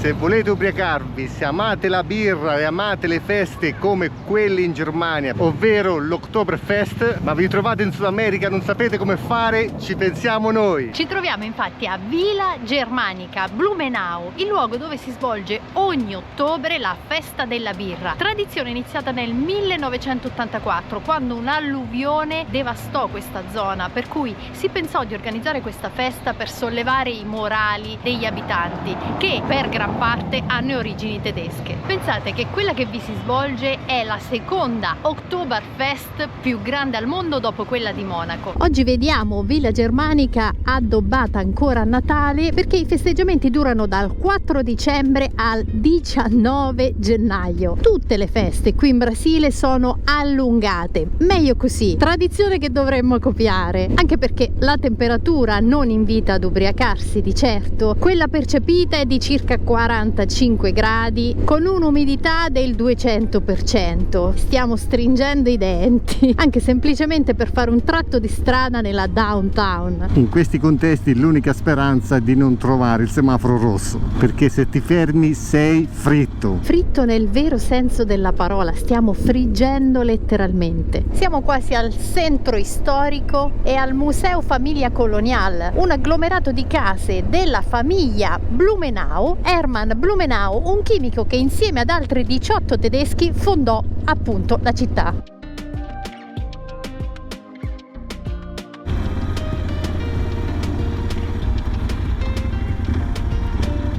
Se volete ubriacarvi, se amate la birra e amate le feste come quelle in Germania, ovvero l'Oktoberfest, ma vi trovate in Sud America, non sapete come fare, ci pensiamo noi. Ci troviamo infatti a Vila Germanica, Blumenau, il luogo dove si svolge ogni ottobre la festa della birra. Tradizione iniziata nel 1984, quando un'alluvione devastò questa zona, per cui si pensò di organizzare questa festa per sollevare i morali degli abitanti, che per gran parte hanno origini tedesche. Pensate che quella che vi si svolge è la seconda Oktoberfest più grande al mondo dopo quella di Monaco. Oggi vediamo Villa Germanica addobbata ancora a Natale, perché i festeggiamenti durano dal 4 dicembre al 19 gennaio. Tutte le feste qui in Brasile sono allungate, meglio così, tradizione che dovremmo copiare, anche perché la temperatura non invita ad ubriacarsi di certo. Quella percepita è di circa 45 gradi con un'umidità del 200%. Stiamo stringendo i denti, anche semplicemente per fare un tratto di strada nella downtown. In questi contesti l'unica speranza è di non trovare il semaforo rosso, perché se ti fermi sei fritto. Fritto nel vero senso della parola, stiamo friggendo letteralmente. Siamo quasi al centro storico e al Museo Famiglia Colonial, un agglomerato di case della famiglia Blumenau, Hermann Blumenau, un chimico che insieme ad altri 18 tedeschi fondò appunto la città.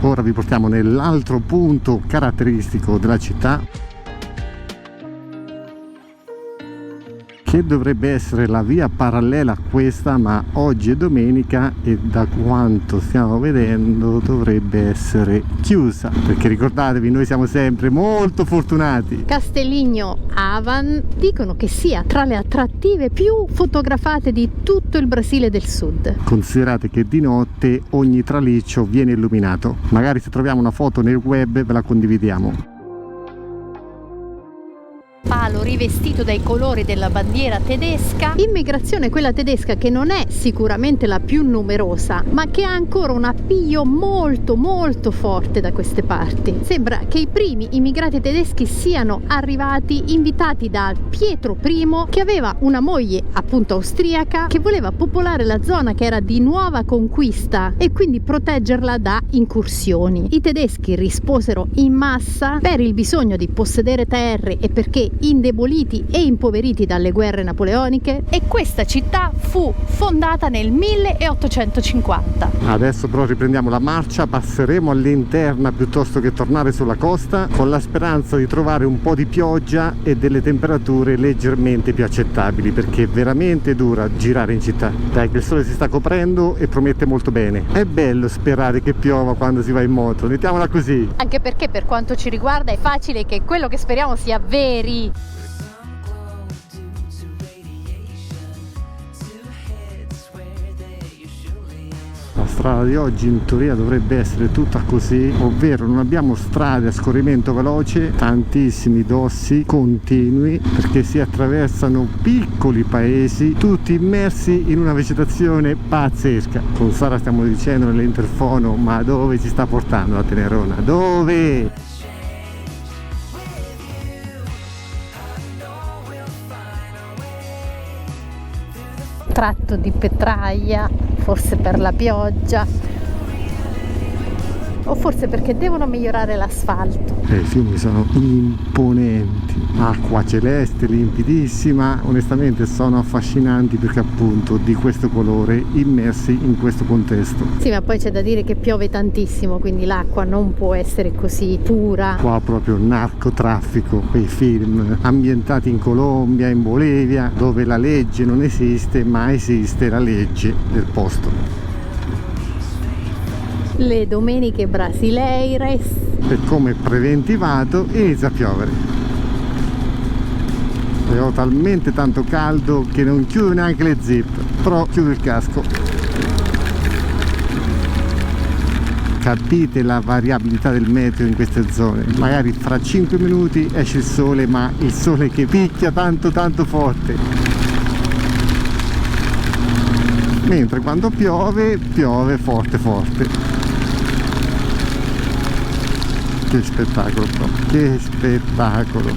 Ora vi portiamo nell'altro punto caratteristico della città, che dovrebbe essere la via parallela a questa, ma oggi è domenica e da quanto stiamo vedendo dovrebbe essere chiusa, perché ricordatevi, noi siamo sempre molto fortunati. Castelligno Avan dicono che sia tra le attrattive più fotografate di tutto il Brasile del Sud. Considerate che di notte ogni traliccio viene illuminato, magari se troviamo una foto nel web ve la condividiamo. Palo rivestito dai colori della bandiera tedesca, immigrazione quella tedesca che non è sicuramente la più numerosa, ma che ha ancora un appiglio molto forte da queste parti. Sembra che i primi immigrati tedeschi siano arrivati invitati da Pietro I, che aveva una moglie appunto austriaca, che voleva popolare la zona che era di nuova conquista e quindi proteggerla da incursioni. I tedeschi risposero in massa per il bisogno di possedere terre e perché indeboliti e impoveriti dalle guerre napoleoniche, e questa città fu fondata nel 1850. Adesso però riprendiamo la marcia, passeremo all'interna piuttosto che tornare sulla costa, con la speranza di trovare un po' di pioggia e delle temperature leggermente più accettabili, perché è veramente dura girare in città. Dai, che il sole si sta coprendo e promette molto bene. È bello sperare che piova quando si va in moto, mettiamola così. Anche perché per quanto ci riguarda è facile che quello che speriamo sia veri. La strada di oggi in teoria dovrebbe essere tutta così, ovvero non abbiamo strade a scorrimento veloce, tantissimi dossi continui, perché si attraversano piccoli paesi tutti immersi in una vegetazione pazzesca. Con Sara stiamo dicendo nell'interfono: ma dove ci sta portando la Tenerona? Dove? Tratto di petraia, forse per la pioggia o forse perché devono migliorare l'asfalto. I fiumi sono imponenti, acqua celeste, limpidissima, onestamente sono affascinanti perché appunto di questo colore, immersi in questo contesto. Sì, ma poi c'è da dire che piove tantissimo, quindi l'acqua non può essere così pura. Qua proprio narcotraffico, quei film ambientati in Colombia, in Bolivia, dove la legge non esiste, ma esiste la legge del posto. Le domeniche brasileires. E come preventivato inizia a piovere. E ho talmente tanto caldo che non chiudo neanche le zip, però chiudo il casco. Capite la variabilità del meteo in queste zone? Magari fra 5 minuti esce il sole, ma il sole che picchia tanto forte. Mentre quando piove, piove forte. Che spettacolo, che spettacolo.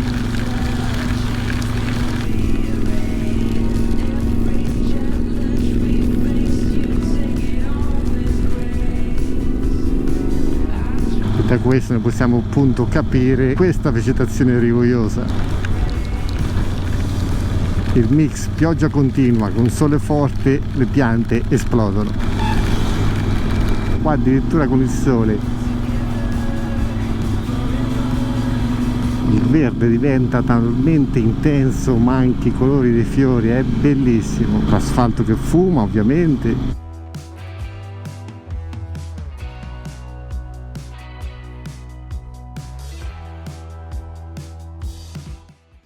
Da questo ne possiamo appunto capire questa vegetazione rigogliosa. Il mix pioggia continua con sole forte, le piante esplodono. Qua addirittura con il sole il verde diventa talmente intenso, ma anche i colori dei fiori, è bellissimo. L'asfalto che fuma ovviamente.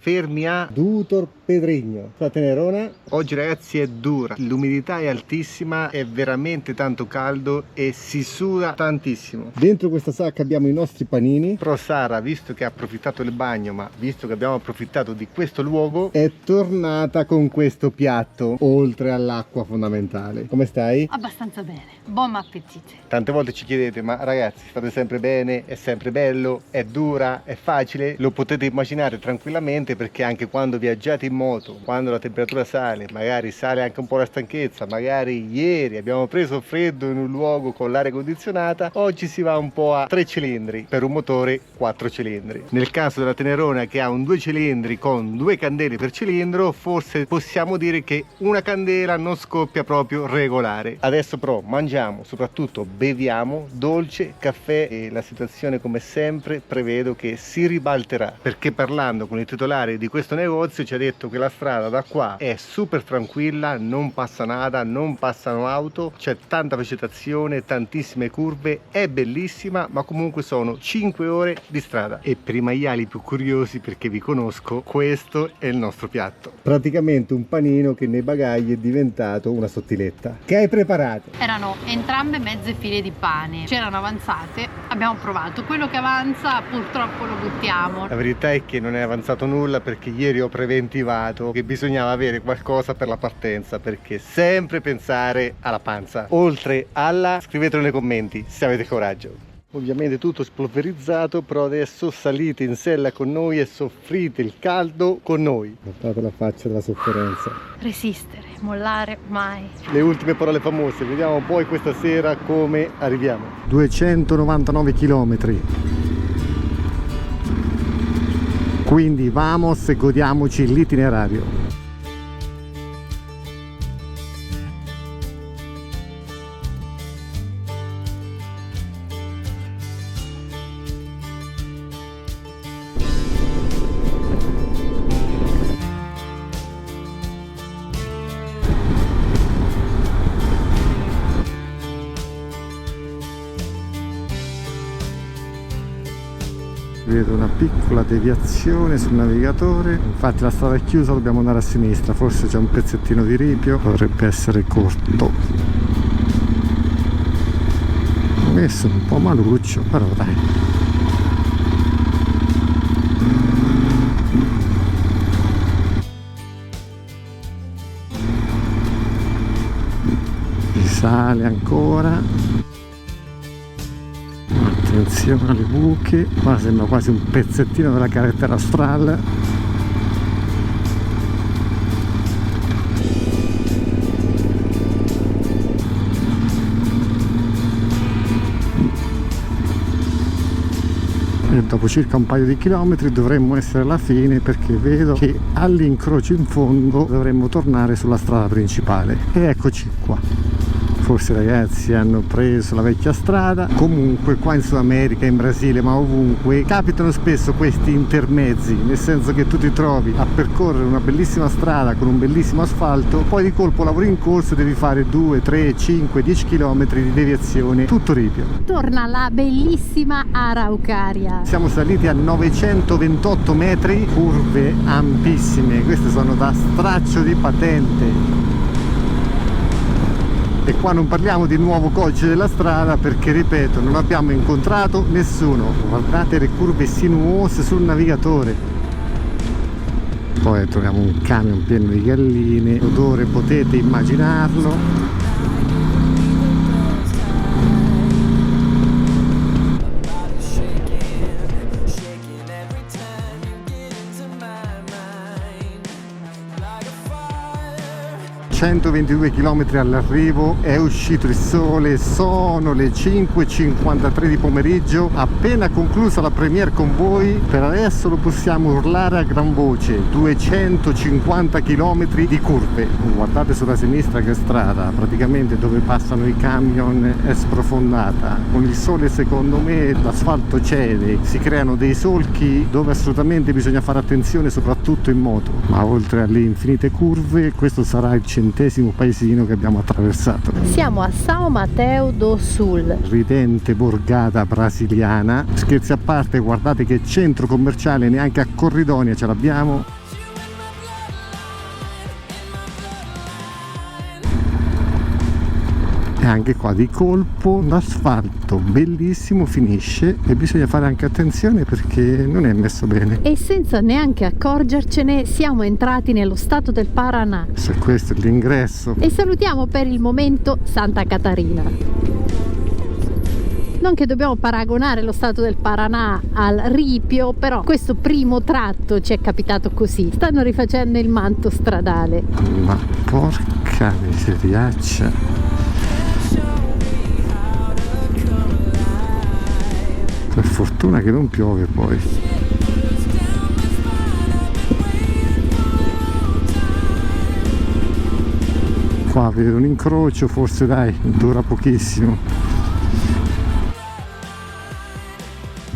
Fermi a Dutor Pedregno, la Tenerona. Oggi ragazzi è dura, l'umidità è altissima, è veramente tanto caldo e si suda tantissimo. Dentro questa sacca abbiamo i nostri panini, però Sara, visto che ha approfittato del bagno, ma visto che abbiamo approfittato di questo luogo, è tornata con questo piatto, oltre all'acqua fondamentale. Come stai? Abbastanza bene, buon appetito. Tante volte ci chiedete, ma ragazzi state sempre bene, è sempre bello, è dura, è facile? Lo potete immaginare tranquillamente, perché anche quando viaggiate in moto, quando la temperatura sale, magari sale anche un po' la stanchezza, magari ieri abbiamo preso freddo in un luogo con l'aria condizionata, oggi si va un po' a 3 cilindri per un motore 4 cilindri. Nel caso della Tenerona, che ha un 2 cilindri con 2 candele per cilindro, forse possiamo dire che una candela non scoppia proprio regolare. Adesso però mangiamo, soprattutto beviamo dolce, caffè, e la situazione come sempre prevedo che si ribalterà, perché parlando con il titolare di questo negozio ci ha detto che la strada da qua è super tranquilla, non passa nada, non passano auto, c'è tanta vegetazione, tantissime curve, è bellissima, ma comunque sono 5 ore di strada. E per i maiali più curiosi, perché vi conosco, questo è il nostro piatto, praticamente un panino che nei bagagli è diventato una sottiletta. Che hai preparato? Erano entrambe mezze file di pane, c'erano avanzate, abbiamo provato. Quello che avanza purtroppo lo buttiamo. La verità è che non è avanzato nulla, perché ieri ho preventivato che bisognava avere qualcosa per la partenza, perché sempre pensare alla panza, oltre alla, scrivetelo nei commenti se avete coraggio. Ovviamente tutto spolverizzato, però adesso salite in sella con noi e soffrite il caldo con noi. Guardate la faccia della sofferenza. Resistere, mollare mai. Le ultime parole famose, vediamo poi questa sera come arriviamo. 299 km. Quindi vamos e godiamoci l'itinerario. Vedo una piccola deviazione sul navigatore, infatti la strada è chiusa, dobbiamo andare a sinistra, forse c'è un pezzettino di ripio, dovrebbe essere corto. Ho messo un po' maluccio, però dai. Risale ancora. Attenzione alle buche, qua sembra quasi un pezzettino della carretera stradale. E dopo circa un paio di chilometri dovremmo essere alla fine, perché vedo che all'incrocio in fondo dovremmo tornare sulla strada principale. E eccoci qua. Forse i ragazzi hanno preso la vecchia strada. Comunque qua in Sud America, in Brasile, ma ovunque capitano spesso questi intermezzi, nel senso che tu ti trovi a percorrere una bellissima strada con un bellissimo asfalto, poi di colpo lavori in corso e devi fare 2, 3, 5, 10 km di deviazione, tutto ripio. Torna la bellissima Araucaria. Siamo saliti a 928 metri, curve ampissime, queste sono da straccio di patente. E qua non parliamo di nuovo codice della strada, perché ripeto, non abbiamo incontrato nessuno. Guardate le curve sinuose sul navigatore. Poi troviamo un camion pieno di galline, l'odore potete immaginarlo. 122 km all'arrivo, è uscito il sole, sono le 5:53 di pomeriggio, appena conclusa la premiere con voi. Per adesso lo possiamo urlare a gran voce: 250 km di curve. Guardate sulla sinistra che strada, praticamente dove passano i camion è sprofondata. Con il sole secondo me l'asfalto cede, si creano dei solchi dove assolutamente bisogna fare attenzione, soprattutto in moto. Ma oltre alle infinite curve, questo sarà il 100° paesino che abbiamo attraversato. Siamo a São Mateus do Sul, Ridente borgata brasiliana. Scherzi a parte, guardate che centro commerciale, neanche a Corridonia ce l'abbiamo. E anche qua di colpo l'asfalto bellissimo finisce, e bisogna fare anche attenzione perché non è messo bene. e senza neanche accorgercene siamo entrati nello stato del Paraná. Se questo è l'ingresso. E salutiamo per il momento Santa Catarina. Non che dobbiamo paragonare lo stato del Paraná al Ripio, però questo primo tratto ci è capitato così. Stanno rifacendo il manto stradale. Ma porca miseriaccia. Per fortuna che non piove poi. Qua vedo un incrocio, forse dai, dura pochissimo.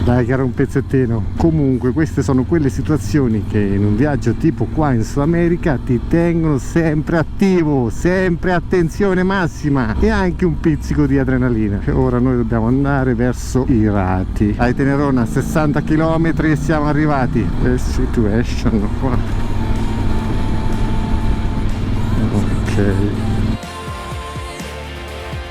Dai che era un pezzettino. Comunque queste sono quelle situazioni che in un viaggio tipo qua in Sud America ti tengono sempre attivo, sempre attenzione massima e anche un pizzico di adrenalina. E ora noi dobbiamo andare verso Irati. Ai Tenerona 60 km e siamo arrivati. Situation qua. Ok.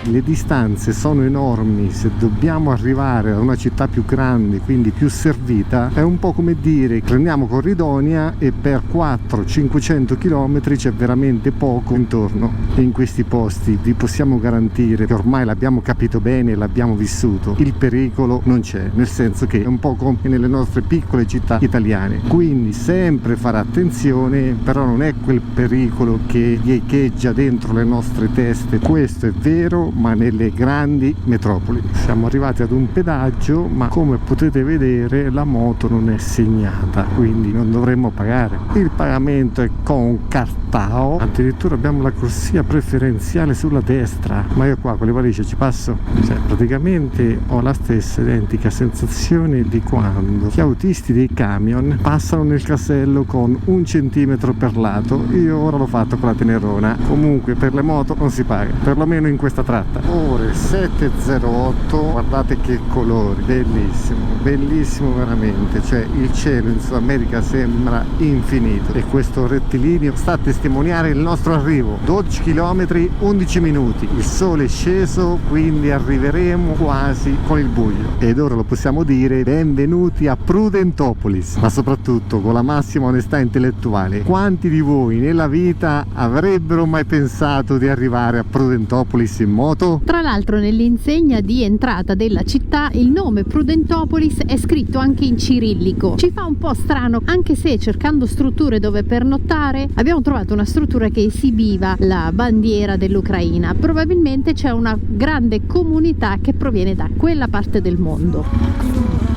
Le distanze sono enormi, se dobbiamo arrivare a una città più grande, quindi più servita, è un po' come dire prendiamo Corridonia e per 400-500 km c'è veramente poco intorno. E in questi posti vi possiamo garantire che ormai l'abbiamo capito bene e l'abbiamo vissuto, il pericolo non c'è, nel senso che è un po' come nelle nostre piccole città italiane, quindi sempre fare attenzione, però non è quel pericolo che echeggia dentro le nostre teste. Questo è vero, ma nelle grandi metropoli. Siamo arrivati ad un pedaggio, ma come potete vedere la moto non è segnata, quindi non dovremmo pagare. Il pagamento è con cartao, addirittura abbiamo la corsia preferenziale sulla destra, ma io qua con le valigie ci passo. Cioè praticamente ho la stessa identica sensazione di quando gli autisti dei camion passano nel casello con 1 centimetro per lato. Io ora l'ho fatto con la Tenerona. Comunque per le moto non si paga, perlomeno in questa tratta. Ore 7:08, guardate che colori, bellissimo, bellissimo veramente. Cioè il cielo in Sud America sembra infinito e questo rettilineo sta a testimoniare il nostro arrivo. 12 km 11 minuti, il sole è sceso, quindi arriveremo quasi con il buio. Ed ora lo possiamo dire: benvenuti a Prudentópolis, ma soprattutto con la massima onestà intellettuale. Quanti di voi nella vita avrebbero mai pensato di arrivare a Prudentópolis in moto? Tra l'altro nell'insegna di entrata della città il nome Prudentópolis è scritto anche in cirillico. Ci fa un po' strano, anche se cercando strutture dove pernottare abbiamo trovato una struttura che esibiva la bandiera dell'Ucraina. Probabilmente c'è una grande comunità che proviene da quella parte del mondo.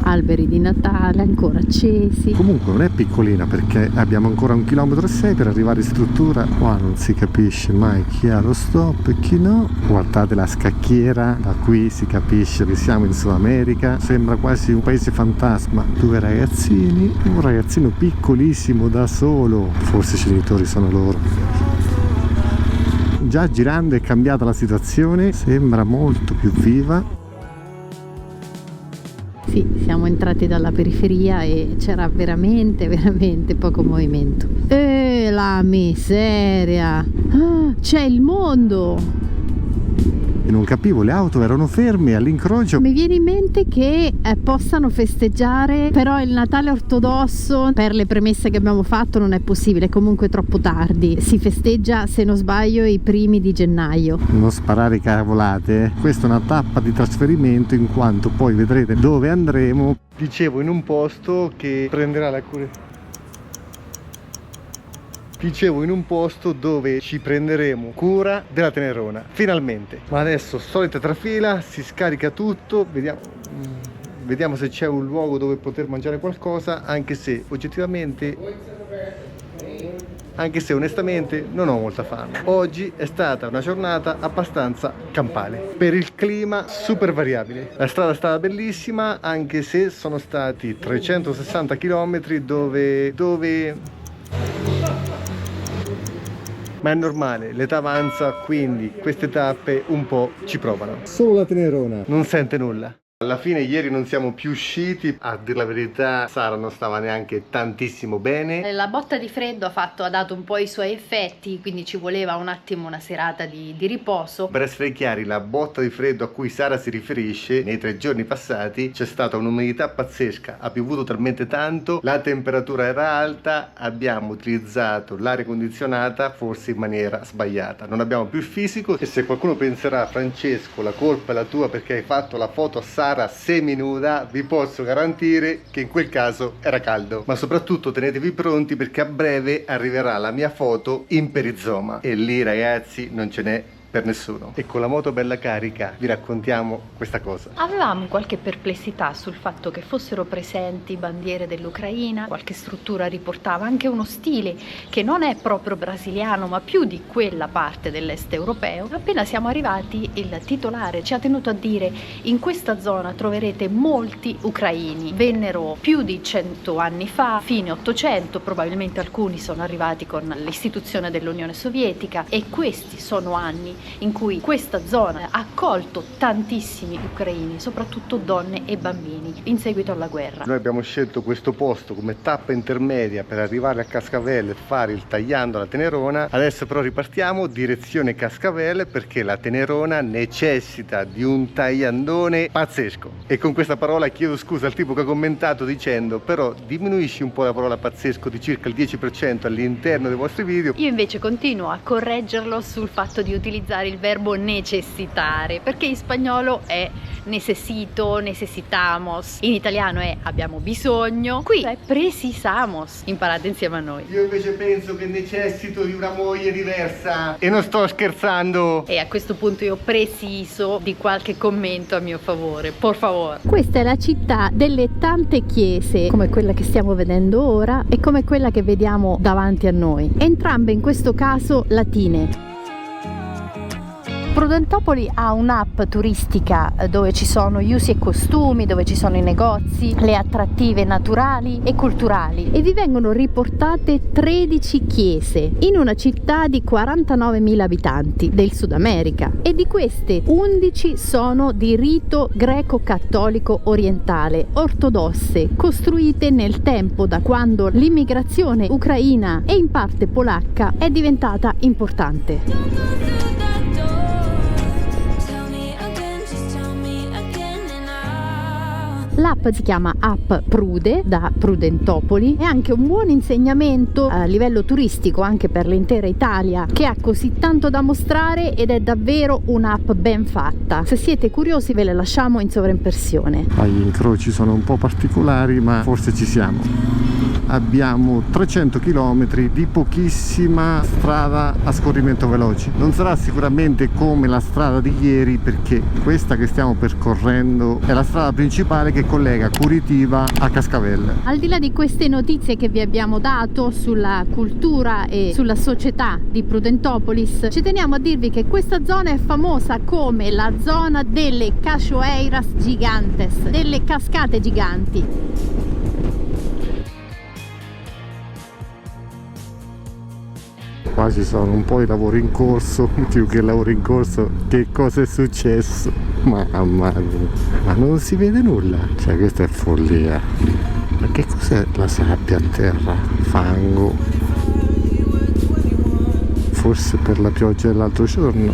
Alberi di Natale ancora accesi. Comunque non è piccolina, perché abbiamo ancora 1,6 km per arrivare in struttura. Qua non si capisce mai chi ha lo stop e chi no. Guardate la scacchiera, da qui si capisce che siamo in Sud America. Sembra quasi un paese fantasma. 2 ragazzini, un ragazzino piccolissimo da solo, forse i genitori sono loro. Già girando è cambiata la situazione, sembra molto più viva. Sì, siamo entrati dalla periferia e c'era veramente poco movimento. E la miseria! Ah, c'è il mondo! E non capivo, le auto erano ferme all'incrocio. Mi viene in mente che possano festeggiare, però il Natale ortodosso, per le premesse che abbiamo fatto, non è possibile, comunque è troppo tardi. Si festeggia, se non sbaglio, i primi di gennaio. Non sparare cavolate, questa è una tappa di trasferimento, in quanto poi vedrete dove andremo. Dicevo, in un posto che prenderà la cura. Dicevo, in un posto dove ci prenderemo cura della Tenerona, finalmente. Ma adesso solita trafila, si scarica tutto, vediamo se c'è un luogo dove poter mangiare qualcosa, anche se onestamente non ho molta fame. Oggi è stata una giornata abbastanza campale, per il clima super variabile. La strada stava bellissima, anche se sono stati 360 km dove... Ma è normale, l'età avanza, quindi queste tappe un po' ci provano. Solo la Tenerona non sente nulla. Alla fine ieri non siamo più usciti, a dir la verità Sara non stava neanche tantissimo bene. La botta di freddo ha dato un po' i suoi effetti, quindi ci voleva un attimo una serata di riposo. Per essere chiari, la botta di freddo a cui Sara si riferisce, nei 3 giorni passati c'è stata un'umidità pazzesca, ha piovuto talmente tanto, la temperatura era alta, abbiamo utilizzato l'aria condizionata forse in maniera sbagliata, non abbiamo più il fisico. E se qualcuno penserà: Francesco, la colpa è la tua perché hai fatto la foto a Sara seminuda, vi posso garantire che in quel caso era caldo. Ma soprattutto tenetevi pronti, perché a breve arriverà la mia foto in perizoma e lì, ragazzi, non ce n'è per nessuno. E con la moto bella carica vi raccontiamo questa cosa. Avevamo qualche perplessità sul fatto che fossero presenti bandiere dell'Ucraina, qualche struttura riportava anche uno stile che non è proprio brasiliano ma più di quella parte dell'est europeo. Appena siamo arrivati, il titolare ci ha tenuto a dire: in questa zona troverete molti ucraini, vennero più di 100 anni fa, fine 800, probabilmente alcuni sono arrivati con l'istituzione dell'Unione Sovietica, e questi sono anni in cui questa zona ha accolto tantissimi ucraini, soprattutto donne e bambini, in seguito alla guerra. Noi abbiamo scelto questo posto come tappa intermedia per arrivare a Cascavelle e fare il tagliando alla Tenerona. Adesso però ripartiamo direzione Cascavelle, perché la Tenerona necessita di un tagliandone pazzesco. E con questa parola chiedo scusa al tipo che ha commentato dicendo: però diminuisci un po' la parola pazzesco di circa il 10% all'interno dei vostri video. Io invece continuo a correggerlo sul fatto di utilizzare il verbo necessitare, perché in spagnolo è necesito, necesitamos, in italiano è abbiamo bisogno, qui è precisamos. Imparate insieme a noi. Io invece penso che necessito di una moglie diversa, e non sto scherzando. E a questo punto io preciso di qualche commento a mio favore, por favor. Questa è la città delle tante chiese, come quella che stiamo vedendo ora e come quella che vediamo davanti a noi, entrambe in questo caso latine. Prudentopoli ha un'app turistica dove ci sono gli usi e costumi, dove ci sono i negozi, le attrattive naturali e culturali, e vi vengono riportate 13 chiese in una città di 49.000 abitanti del Sud America, e di queste 11 sono di rito greco-cattolico orientale, ortodosse, costruite nel tempo, da quando l'immigrazione ucraina e in parte polacca è diventata importante. L'app si chiama App Prude, da Prudentopoli, è anche un buon insegnamento a livello turistico anche per l'intera Italia, che ha così tanto da mostrare ed è davvero un'app ben fatta. Se siete curiosi ve le lasciamo in sovraimpressione. Gli incroci sono un po' particolari, ma forse ci siamo. Abbiamo 300 km di pochissima strada a scorrimento veloce. Non sarà sicuramente come la strada di ieri, perché questa che stiamo percorrendo è la strada principale che collega Curitiba a Cascavelle. Al di là di queste notizie che vi abbiamo dato sulla cultura e sulla società di Prudentopolis, ci teniamo a dirvi che questa zona è famosa come la zona delle cachoeiras gigantes, delle cascate giganti. Qua ci sono un po' di lavori in corso, più che lavori in corso, che cosa è successo? Mamma mia, ma non si vede nulla, cioè questa è follia. Ma che cos'è la sabbia a terra? Fango? Forse per la pioggia dell'altro giorno?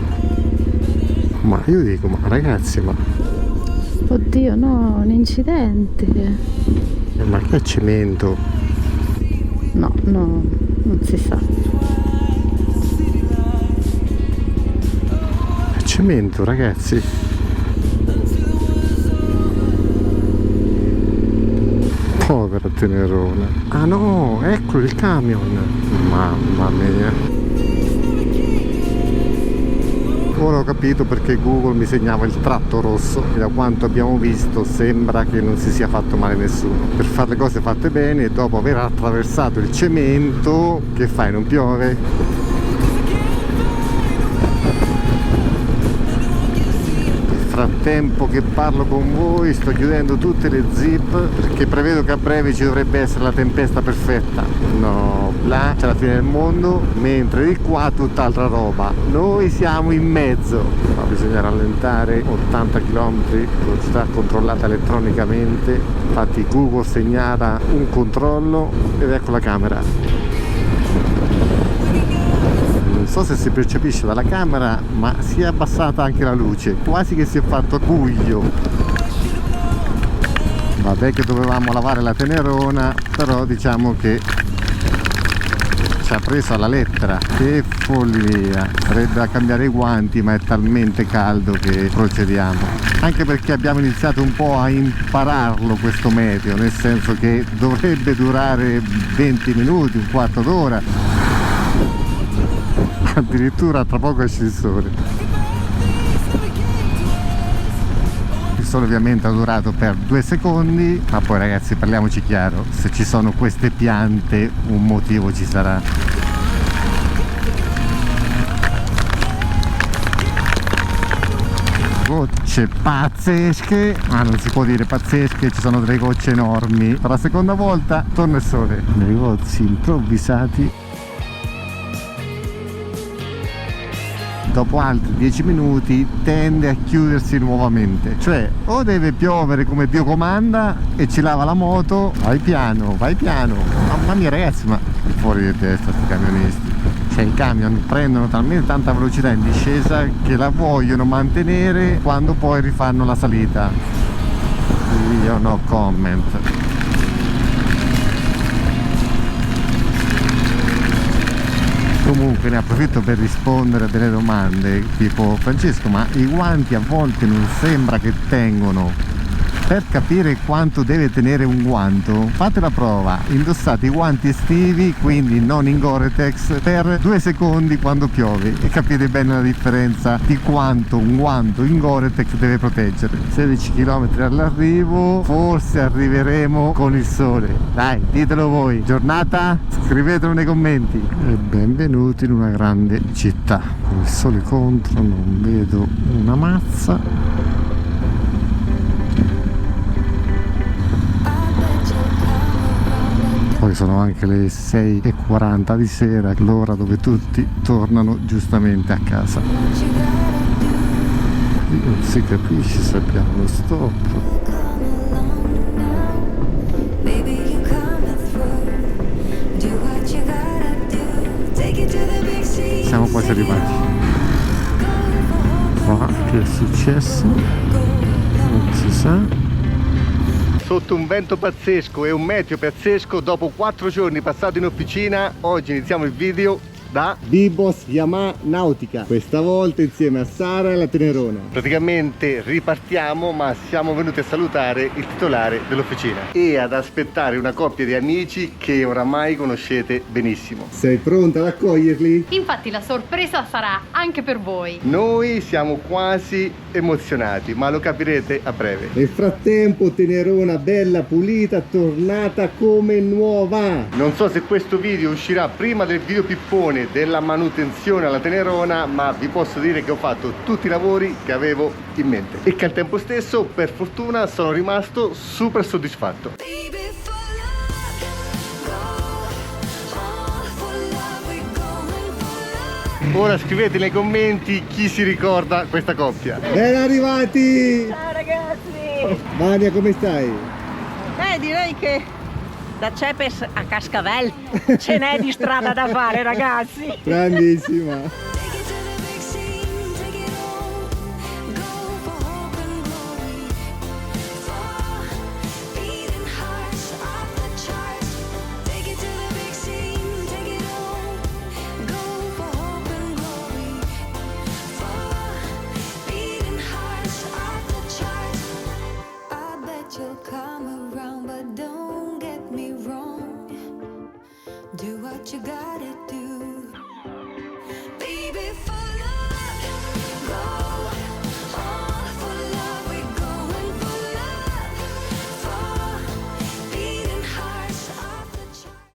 Ma io dico, ma ragazzi, ma... Oddio, no, un incidente. Ma che è cemento? No, non si sa. Cemento, ragazzi. Povera Tenerona. Ah no, ecco il camion. Mamma mia. Ora ho capito perché Google mi segnava il tratto rosso e da quanto abbiamo visto sembra che non si sia fatto male nessuno. Per fare le cose fatte bene, dopo aver attraversato il cemento, che fai, non piove? Nel frattempo che parlo con voi sto chiudendo tutte le zip perché prevedo che a breve ci dovrebbe essere la tempesta perfetta. No, là c'è la fine del mondo, mentre di qua tutt'altra roba. Noi siamo in mezzo, ma bisogna rallentare. 80 km, velocità controllata elettronicamente. Infatti Google segnala un controllo ed ecco la camera. Non so se si percepisce dalla camera, ma si è abbassata anche la luce, quasi che si è fatto buio. Vabbè che dovevamo lavare la Tenerona, però diciamo che ci ha preso alla lettera. Che follia, sarebbe da cambiare i guanti, ma è talmente caldo che procediamo. Anche perché abbiamo iniziato un po' a impararlo questo meteo, nel senso che dovrebbe durare 20 minuti, un quarto d'ora. Addirittura tra poco esce il sole. Il sole ovviamente ha durato per 2 secondi, ma poi ragazzi parliamoci chiaro, se ci sono queste piante un motivo ci sarà. Gocce pazzesche, ma non si può dire pazzesche, ci sono delle gocce enormi. Per la seconda volta torna il sole. Negozi improvvisati. Dopo altri 10 minuti tende a chiudersi nuovamente, cioè o deve piovere come Dio comanda e ci lava la moto. Vai piano, mamma mia ragazzi, ma fuori di testa sti camionisti. Cioè i camion prendono talmente tanta velocità in discesa che la vogliono mantenere quando poi rifanno la salita. Io no comment. Comunque ne approfitto per rispondere a delle domande tipo: Francesco, ma i guanti a volte non sembra che tengono? Per capire quanto deve tenere un guanto, fate la prova, indossate i guanti estivi, quindi non in Gore-Tex, per 2 secondi quando piove e capite bene la differenza di quanto un guanto in Gore-Tex deve proteggere. 16 km all'arrivo, forse arriveremo con il sole. Dai, ditelo voi. Giornata? Scrivetelo nei commenti. E benvenuti in una grande città. Con il sole contro non vedo una mazza. Poi sono anche le 6:40 di sera, l'ora dove tutti tornano giustamente a casa. Non si capisce se abbiamo lo stop. Siamo quasi arrivati. Qua che è successo? Non si sa. Sotto un vento pazzesco e un meteo pazzesco, dopo 4 giorni passati in officina, oggi iniziamo il video da Bibos Yamaha Nautica, questa volta insieme a Sara e la Tenerona. Praticamente ripartiamo, ma siamo venuti a salutare il titolare dell'officina e ad aspettare una coppia di amici che oramai conoscete benissimo. Sei pronta ad accoglierli? Infatti la sorpresa sarà anche per voi. Noi siamo quasi emozionati, ma lo capirete a breve. Nel frattempo Tenerona bella pulita, tornata come nuova. Non so se questo video uscirà prima del video pippone della manutenzione alla Tenerona, ma vi posso dire che ho fatto tutti i lavori che avevo in mente e che al tempo stesso, per fortuna, sono rimasto super soddisfatto. Ora scrivete nei commenti chi si ricorda questa coppia. Ben arrivati! Ciao ragazzi! Vania, come stai? Direi che da Cepes a Cascavel ce n'è di strada da fare, ragazzi! Grandissima! You'll come around, but don't get me Do what you gotta do.